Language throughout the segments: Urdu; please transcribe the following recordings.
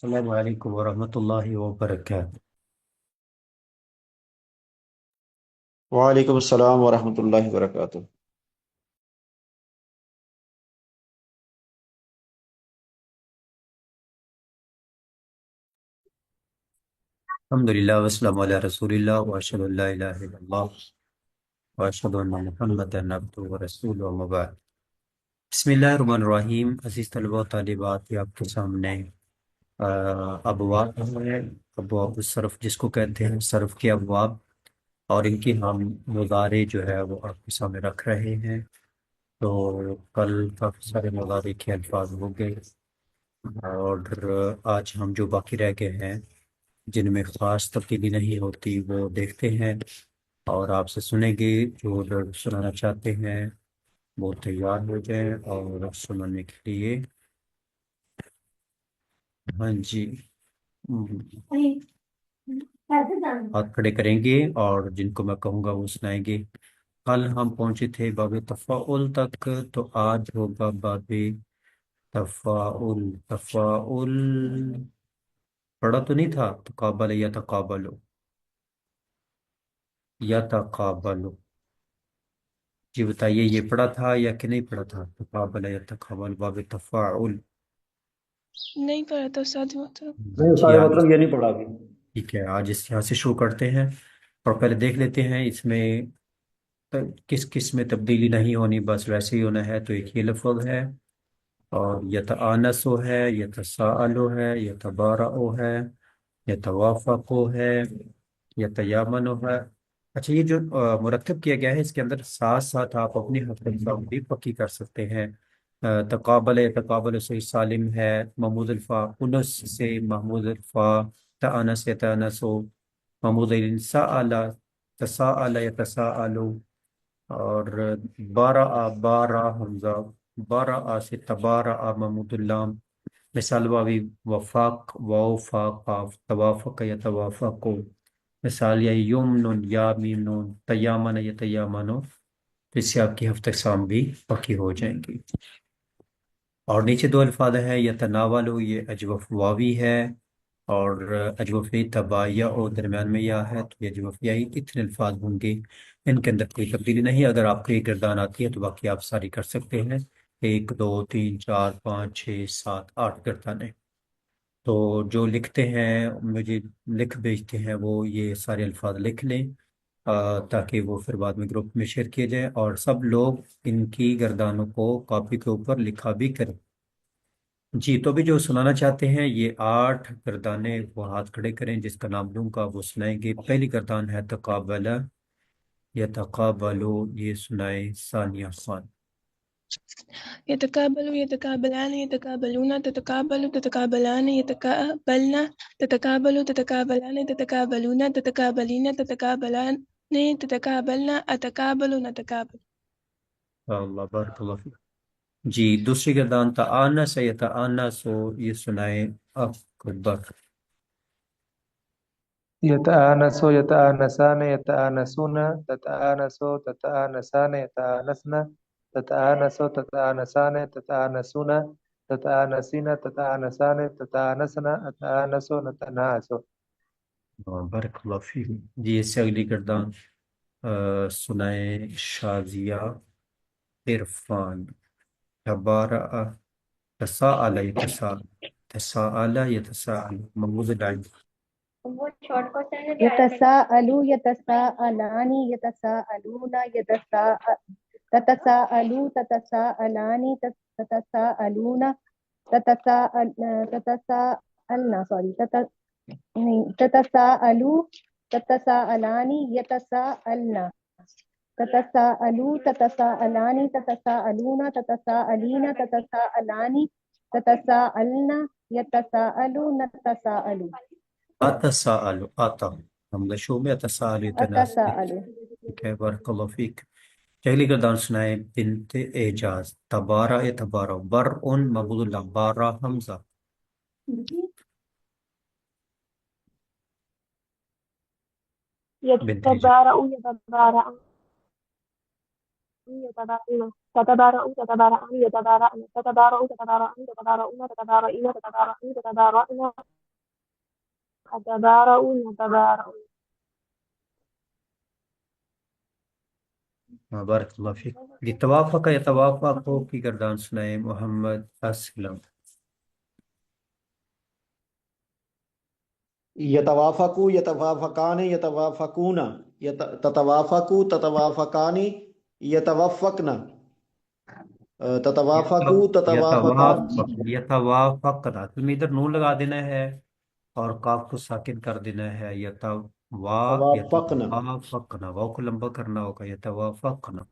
السلام علیکم ورحمۃ اللہ وبرکاتہ۔ وعلیکم السلام ورحمۃ اللہ وبرکاتہ۔ الحمد للہ والسلام علی رسول اللہ واشهد ان لا الہ الا اللہ واشهد ان محمدا عبدہ ورسولہ اما بعد۔ بسم اللہ الرحمن الرحیم۔ عزیز طلبہ و طالبات، یہ آپ کے سامنے ابواب ہیں، ابواب الصرف جس کو کہتے ہیں، صرف کے ابواب، اور ان کی ہم مضارع جو ہے وہ آپ کے سامنے رکھ رہے ہیں۔ تو کل کافی سارے مضارع کے الفاظ ہو گئے، اور آج ہم جو باقی رہ گئے ہیں جن میں خاص تبدیلی نہیں ہوتی وہ دیکھتے ہیں، اور آپ سے سنیں گے۔ جو لوگ سنانا چاہتے ہیں وہ تیار ہو جائیں اور سنانے کے لیے۔ ہاں جی، ہاتھ کھڑے کریں گے اور جن کو میں کہوں گا وہ سنائیں گے۔ کل ہم پہنچے تھے باب تفاعل تک، تو آج ہوگا باب تفاعل۔ تفاعل پڑھا تو نہیں تھا؟ تقابل یا تقابلو، یا تقابلو، جی بتائیے، یہ پڑھا تھا یا کہ نہیں پڑھا تھا؟ تقابل یا تقابل باب تفاعل۔ نہیں پڑھا تو استاد محترم۔ نہیں جی استاد آج محترم، یہ نہیں پڑھا ابھی۔ ٹھیک ہے، آج اس یہاں سے شروع کرتے ہیں، اور پہلے دیکھ لیتے ہیں اس میں کس کس میں تبدیلی نہیں ہونی، بس ویسے ہی ہونا ہے۔ تو ایک یہ لفظ ہے، اور یتآنسو ہے، یتساءلو ہے، یتبارؤ ہے، یتوافقو ہے، یتیامنو ہے۔ اچھا، یہ جو مرتب کیا گیا ہے اس کے اندر ساتھ ساتھ آپ اپنی حرف بھی پکی کر سکتے ہیں۔ تقابل تقابل سے سالم ہے، محمود الفا انس سے محمود الفا، تانس یتانسو، محمود الساءل تساءل یتساءلو، اور بارہ بارہ حمزہ، بارہ سے تبارہ محمود اللام، مثال واوی وفاق واو فاق قاف، توافق یا توافقو، مثال یا یمن یا میم نون، تیامن یا تیامنو۔ تو اس سے آپ کی ہفتہ اقسام بھی پکی ہو جائیں گی۔ اور نیچے دو الفاظ ہیں، یتناولو، یہ اجوف واوی ہے، اور اجوف تبایا اور درمیان میں یا ہے، تو یہ اجوف یائی، اتنے الفاظ ہوں گے، ان کے اندر کوئی تبدیلی نہیں۔ اگر آپ کو یہ گردان آتی ہے تو باقی آپ ساری کر سکتے ہیں، 1 2 3 4 5 6 7 8 گردانیں۔ تو جو لکھتے ہیں مجھے لکھ بھیجتے ہیں وہ یہ سارے الفاظ لکھ لیں، تاکہ وہ پھر بعد میں گروپ میں شیئر کیے جائیں، اور سب لوگ ان کی گردانوں کو کاپی کے اوپر لکھا بھی کریں۔ جی، تو بھی جو سنانا چاہتے ہیں یہ 8 گردانیں وہ ہاتھ کھڑے کریں، جس کا نام لوں گا وہ سنائیں گے۔ پہلی گردان ہے تقابل یا تقابلو، یہ سنائے ثانیہ خان۔ يتقابل يتقابلان يتقابلون تتقابل تتقابلان يتقابلن تتقابل تتقابلان تتقابلون تتقابلين تتقابلان تتقابلن أتقابل نتقابل۔ اللہ بارک اللہ فیک۔ جی، دوسری گردان تآنس یا تآنس، یہ سنائے اکبر۔ يتآنس يتآنسان يتآنسون تتآنس تتآنسان يتآنسن تتآنس تتآنسان تتآنسون تتآنسين تتآنسان تتآنسن أتآنس نتناس۔ بارک اللہ فیک۔ جی، اس سے اگلی گردان سنائے شازیہ عرفان۔ تبارہ تساءل یتساءل، تساءل یتساءل، محمود العین۔ يتساءل يتساءلان يتساءلون تتساءلوا تتساءلان تتساءلون تتساءلن تتساءلوا تتساءلان يتساءلن تتساءلوا تتساءلان تتساءلون تتساءلين تتساءلان تتساءلن يتساءلوا نتساءلوا اتساءل، آتا حمزہ شو میں اتساءل یتناس۔ أتساءل ٹھیک ہے، بارک اللہ فیک۔ پہلی گردان سنائے بنت اعجاز۔ تبارہ تبارہ، برء مبود اللہ، بارہ حمزہ، بنت اعجاز۔ يتبارأ يتبارأ يتبارؤون تتبارؤ تتبارأان يتبارأن تتبارؤ تتبارأن يتبارؤون تتبارئين تتبارأن تتبارأن تتبارؤون تبارؤون. بارک اللہ فیک. یتوافق یتوافق کی گردان سنائے محمد اسلم. یتوافقو یتوافقان یتوافقون تتوافقو تتوافقان یتوفقن تتوافقو تتوافقان. یتوافق یتوافقنا، تم ادھر نون لگا دینا ہے اور کاف کو ساکن کر دینا ہے. توافقنا یتوافقنا، واو کو لمبا کرنا ہوگا. یتوافقنا.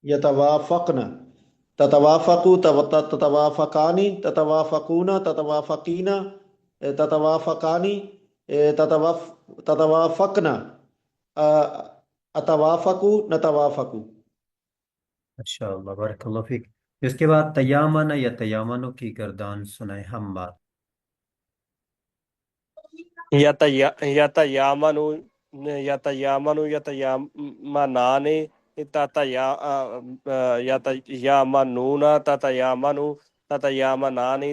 یتوافقن تتوافقو تتوافقان تتوافقون تتوافقین تتوافقان تتوافقن اتوافقو نتوافقو. ماشاء اللہ، بارک اللہ فیک. اس کے بعد تیامن یا تیامنو کی گردان سنائے حماد. یتیامنو یتیامنو یتیامنان یتیامنون تتیامنو تتیامنان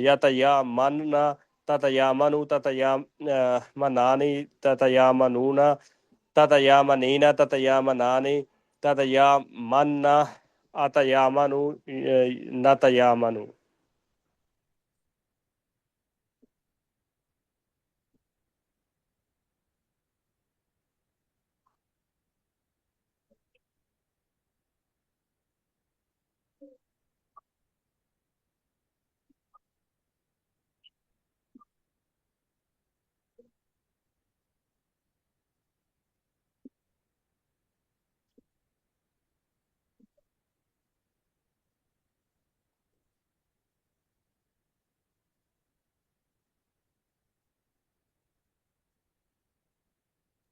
یتیامن تتیامنو تتیامنان تتیامنون تتیامنین تتیامنان تتیامن اتیامنو نتیامنو.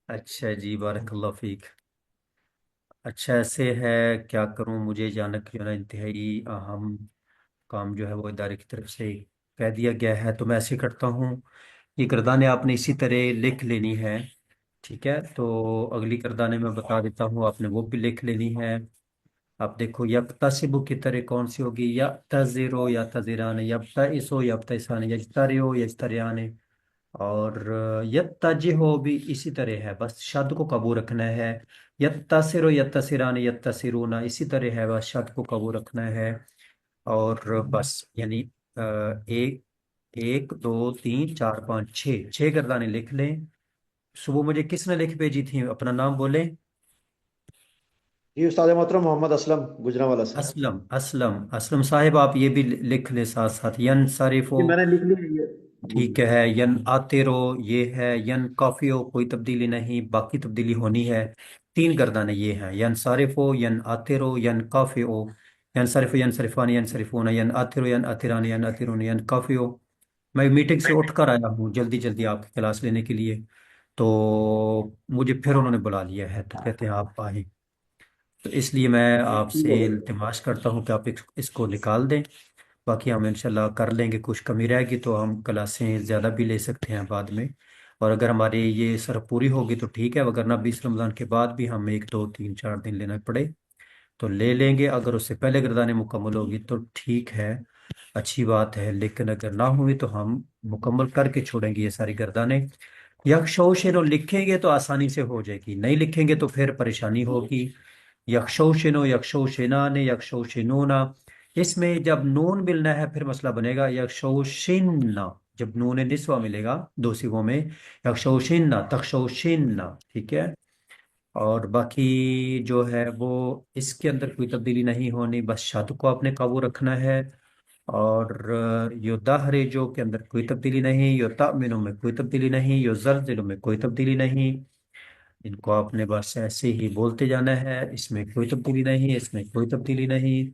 اچھا جی، بارک اللہ فیک. اچھا ایسے ہے، کیا کروں، مجھے اچانک جو ہے نا انتہائی اہم کام جو ہے وہ ادارے کی طرف سے کہہ دیا گیا ہے، تو میں ایسے کرتا ہوں. یہ گردانیں آپ نے اسی طرح لکھ لینی ہے، ٹھیک ہے. تو اگلی گردانیں میں بتا دیتا ہوں، آپ نے وہ بھی لکھ لینی ہے. آپ دیکھو، یکتسب کی طرح کون سی ہوگی؟ یتزرو یا تزران، یبتئسو یبتئسان، یجتریو یجتریان. اور یتجہو بھی اسی طرح ہے، بس شد کو قبو رکھنا ہے. یتسرو یتسران یتسرون، اسی طرح ہے، بس شد کو قبو رکھنا ہے. اور بس یعنی ایک ایک دو تین چار پانچ چھ گردانیں لکھ لیں. صبح مجھے کس نے لکھ بھیجی تھی؟ اپنا نام بولیں. جی استاد محترم محمد اسلم گجرانوالہ سے. اسلم اسلم اسلم صاحب، آپ یہ بھی لکھ لیں ساتھ ساتھ. ینصرفو، جی میں نے لکھ لی ہے یہ. ٹھیک ہے. ین آتیرو یہ ہے. ین کافیو کوئی تبدیلی نہیں، باقی تبدیلی ہونی ہے. تین گردانیں یہ ہیں: ین صارفو، ین آتیرو، ین کافیو. ین صرف، ین صرفان، ین صرفون، ین آتیرو، ین آتیران، ین آتیرون، ین کافیو. میں میٹنگ سے اٹھ کر آیا ہوں جلدی جلدی آپ کی کلاس لینے کے لیے، تو مجھے پھر انہوں نے بلا لیا ہے، تو کہتے ہیں آپ آئیں. تو اس لیے میں آپ ٹھیک سے ہے. التماس کرتا ہوں کہ آپ اس کو نکال دیں. باقی ہم انشاءاللہ کر لیں گے. کچھ کمی رہے گی تو ہم کلاسیں زیادہ بھی لے سکتے ہیں بعد میں، اور اگر ہماری یہ سر پوری ہوگی تو ٹھیک ہے، وگرنہ 20 رمضان کے بعد بھی ہم 1 2 3 4 دن لینا پڑے تو لے لیں گے. اگر اس سے پہلے گردانیں مکمل ہوگی تو ٹھیک ہے، اچھی بات ہے. لیکن اگر نہ ہوئی تو ہم مکمل کر کے چھوڑیں گے یہ ساری گردانیں. یکشوشنو لکھیں گے تو آسانی سے ہو جائے گی، نہیں لکھیں گے تو پھر پریشانی ہوگی. یکشوشنو، یکشوشنان، یکشوشنونا. اس میں جب نون ملنا ہے پھر مسئلہ بنے گا. یکشوشننا جب نون نسوہ ملے گا دو صیغوں میں، یکشوشننا تخشوشننا، ٹھیک ہے. اور باقی جو ہے وہ اس کے اندر کوئی تبدیلی نہیں ہونی، بس شد کو آپ نے قابو رکھنا ہے. اور یو دہرجو کے اندر کوئی تبدیلی نہیں، یو تأمنو میں کوئی تبدیلی نہیں، یو زلزلو میں کوئی تبدیلی نہیں. ان کو آپ نے بس ایسے ہی بولتے جانا ہے، اس میں کوئی تبدیلی نہیں، اس میں کوئی تبدیلی نہیں.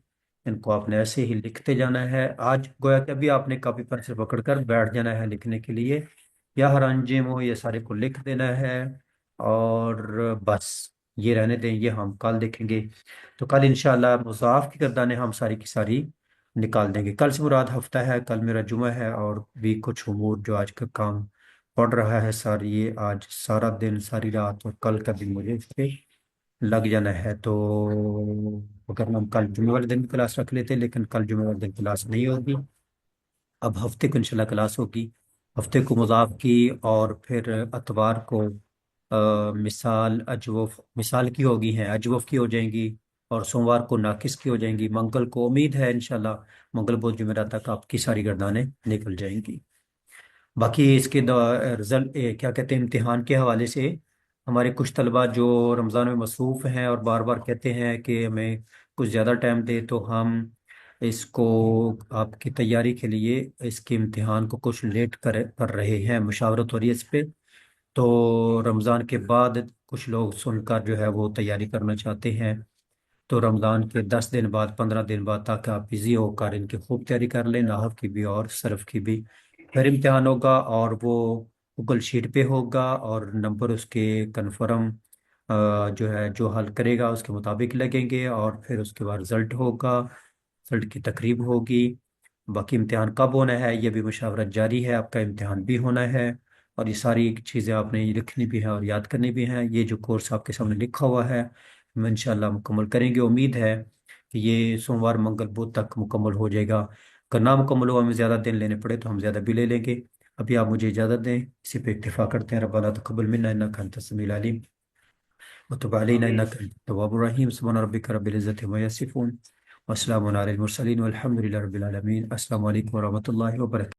ان کو آپ نے ایسے ہی لکھتے جانا ہے. آج گویا کہ ابھی آپ نے کاپی پین سے پکڑ کر بیٹھ جانا ہے لکھنے کے لیے. یا ہر انجم ہو یہ سارے کو لکھ دینا ہے. اور بس یہ رہنے دیں، یہ ہم کل دیکھیں گے. تو کل انشاءاللہ مضاف کی گردانیں ہم ساری کی ساری نکال دیں گے. کل سے مراد ہفتہ ہے، کل میرا جمعہ ہے، اور بھی کچھ امور جو آج کا کام پڑھ رہا ہے ساری یہ آج سارا دن ساری رات اور کل کا دن مجھے اس پہ لگ جانا ہے. تو اگر ہم کل جمعے والے دن بھی کلاس رکھ لیتے لیکن کل جمعے والے دن کلاس نہیں ہوگی. اب ہفتے کو انشاءاللہ کلاس ہوگی. ہفتے کو مضاف کی اور پھر اتوار کو مثال اجوف مثال کی ہوگی ہیں اجوف کی ہو جائیں گی اور سوموار کو ناقص کی ہو جائیں گی. منگل کو امید ہے انشاءاللہ منگل بدھ جمعرات تک آپ کی ساری گردانیں نکل جائیں گی. باقی اس کے رزلٹ کیا کہتے ہیں امتحان کے حوالے سے ہمارے کچھ طلبہ جو رمضان میں مصروف ہیں اور بار بار کہتے ہیں کہ ہمیں کچھ زیادہ ٹائم دے تو ہم اس کو آپ کی تیاری کے لیے اس کے امتحان کو کچھ لیٹ کر رہے ہیں. مشاورت ہو رہی ہے اس پہ. تو رمضان کے بعد کچھ لوگ سن کر جو ہے وہ تیاری کرنا چاہتے ہیں. تو رمضان کے 10 دن بعد 15 دن بعد تاکہ آپ بزی ہو کر ان کی خوب تیاری کر لیں نحو کی بھی اور صرف کی بھی. پھر امتحان ہوگا اور وہ گوگل شیٹ پہ ہوگا اور نمبر اس کے کنفرم جو ہے جو حل کرے گا اس کے مطابق لگیں گے اور پھر اس کے بعد رزلٹ ہوگا. رزلٹ کی تقریب ہوگی. باقی امتحان کب ہونا ہے یہ بھی مشاورت جاری ہے. آپ کا امتحان بھی ہونا ہے اور یہ ساری چیزیں آپ نے لکھنی بھی ہیں اور یاد کرنی بھی ہیں. یہ جو کورس آپ کے سامنے لکھا ہوا ہے ہم انشاءاللہ مکمل کریں گے. امید ہے کہ یہ سوموار منگل بدھ تک مکمل ہو جائے گا. اگر نہ مکمل ہوا ہمیں زیادہ دن لینے پڑے تو ہم زیادہ بھی لے لیں گے. ابھی آپ مجھے اجازت دیں اسی پہ اکتفا کرتے ہیں. ربنا تقبل منا انک انت السمیع العلیم وتب علینا انک انت التواب الرحیم. سبحان ربک رب العزۃ عما یصفون وسلام علی المرسلین والحمد للہ رب العالمین. السلام علیکم ورحمۃ اللہ وبرکاتہ.